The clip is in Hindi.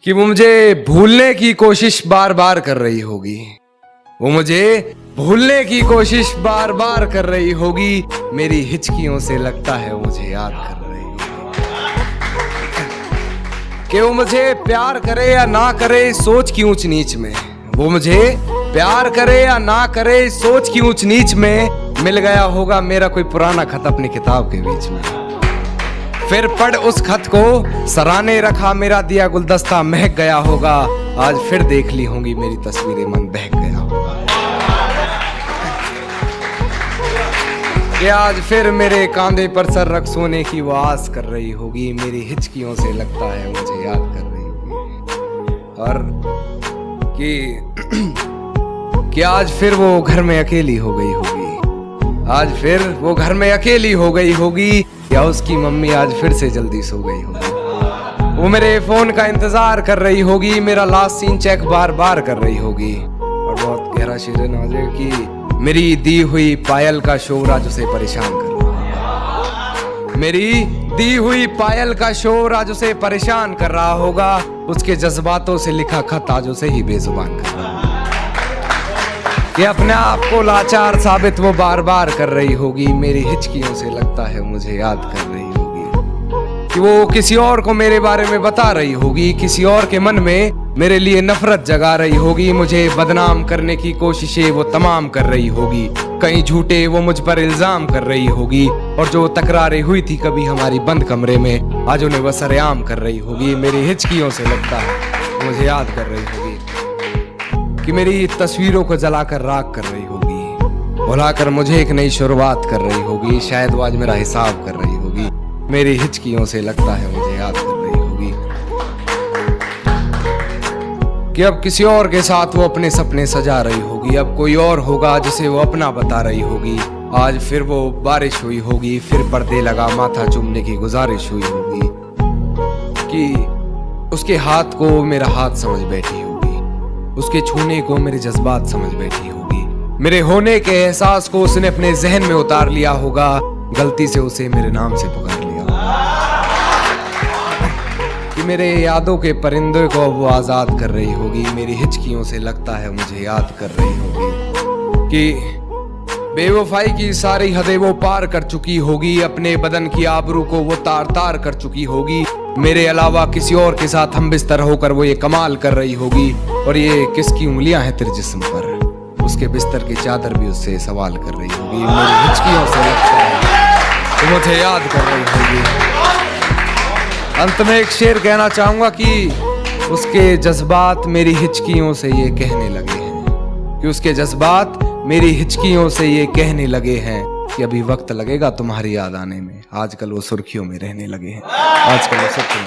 कि वो मुझे भूलने की कोशिश बार बार कर रही होगी। वो मुझे भूलने की कोशिश बार बार कर रही होगी। मेरी हिचकियों से लगता है वो मुझे याद कर रही होगी। कि वो मुझे प्यार करे या ना करे सोच की ऊंच नीच में, वो मुझे प्यार करे या ना करे सोच की ऊंच नीच में मिल गया होगा मेरा कोई पुराना खत अपनी किताब के बीच में। फिर पढ़ उस खत को सराहने रखा मेरा दिया गुलदस्ता महक गया होगा। आज फिर देख ली होंगी मेरी तस्वीरें मन बहक गया होगा। कि आज फिर मेरे कांधे पर सर रख सोने की वो आस कर रही होगी। मेरी हिचकियों से लगता है मुझे याद कर रही होगी। और कि आज फिर वो घर में अकेली हो गई होगी। आज फिर वो घर में अकेली हो गई होगी या उसकी मम्मी आज फिर से जल्दी सो गई होगी। वो मेरे फोन का इंतजार कर रही होगी, मेरा लास्ट सीन चेक बार बार कर रही होगी। और बहुत गहरा शेर नवाजे कि मेरी दी हुई पायल का शोर आज उसे परेशान कर रहा होगा। मेरी दी हुई पायल का शोर आज उसे परेशान कर रहा होगा। उसके जज्बातों से लिखा खत आज उसे ही बेजुबान कर रहा होगा। कि अपने आप को लाचार साबित वो बार बार कर रही होगी। मेरी हिचकियों से लगता है मुझे याद कर रही होगी। कि वो किसी और को मेरे बारे में बता रही होगी, किसी और के मन में मेरे लिए नफरत जगा रही होगी। मुझे बदनाम करने की कोशिशें वो तमाम कर रही होगी। कहीं झूठे वो मुझ पर इल्जाम कर रही होगी। और जो तकरारें हुई थी कभी हमारी बंद कमरे में, आज उन्हें वो सरेआम कर रही होगी। मेरी हिचकियों से लगता है मुझे याद कर रही होगी। कि मेरी तस्वीरों को जलाकर राख कर रही होगी, भुलाकर मुझे एक नई शुरुआत कर रही होगी। शायद वो आज मेरा हिसाब कर रही होगी। मेरी हिचकियों से लगता है मुझे याद कर रही होगी। कि अब किसी और के साथ वो अपने सपने सजा रही होगी। अब कोई और होगा जिसे वो अपना बता रही होगी। आज फिर वो बारिश हुई होगी, फिर पर्दे लगा माथा चूमने की गुजारिश हुई होगी। कि उसके हाथ को मेरा हाथ समझ बैठी होगी, उसके छूने को मेरे जज्बात समझ बैठी होगी। मेरे होने के एहसास को उसने अपने जहन में उतार लिया होगा। गलती से उसे मेरे नाम से पुकार लिया होगा। कि मेरे यादों के परिंदे को वो आजाद कर रही होगी। मेरी हिचकियों से लगता है मुझे याद कर रही होगी। कि बेवफाई की सारी हदें वो पार कर चुकी होगी। अपने बदन की आबरू को वो तार तार कर चुकी होगी। मेरे अलावा किसी और के साथ हम बिस्तर होकर वो ये कमाल कर रही होगी। और ये किसकी उंगलियां हैं तेरे जिस्म पर, उसके बिस्तर की चादर भी उससे सवाल कर रही होगी। मेरी हिचकियों से लगता है तो मुझे याद कर रही होगी। अंत में एक शेर कहना चाहूंगा कि उसके जज्बात मेरी हिचकियों से ये कहने लगे हैं। कि उसके जज्बात मेरी हिचकियों से ये कहने लगे हैं कि अभी वक्त लगेगा तुम्हारी याद आने में। आजकल वो सुर्खियों में रहने लगे हैं। आजकल वो सुर्खियों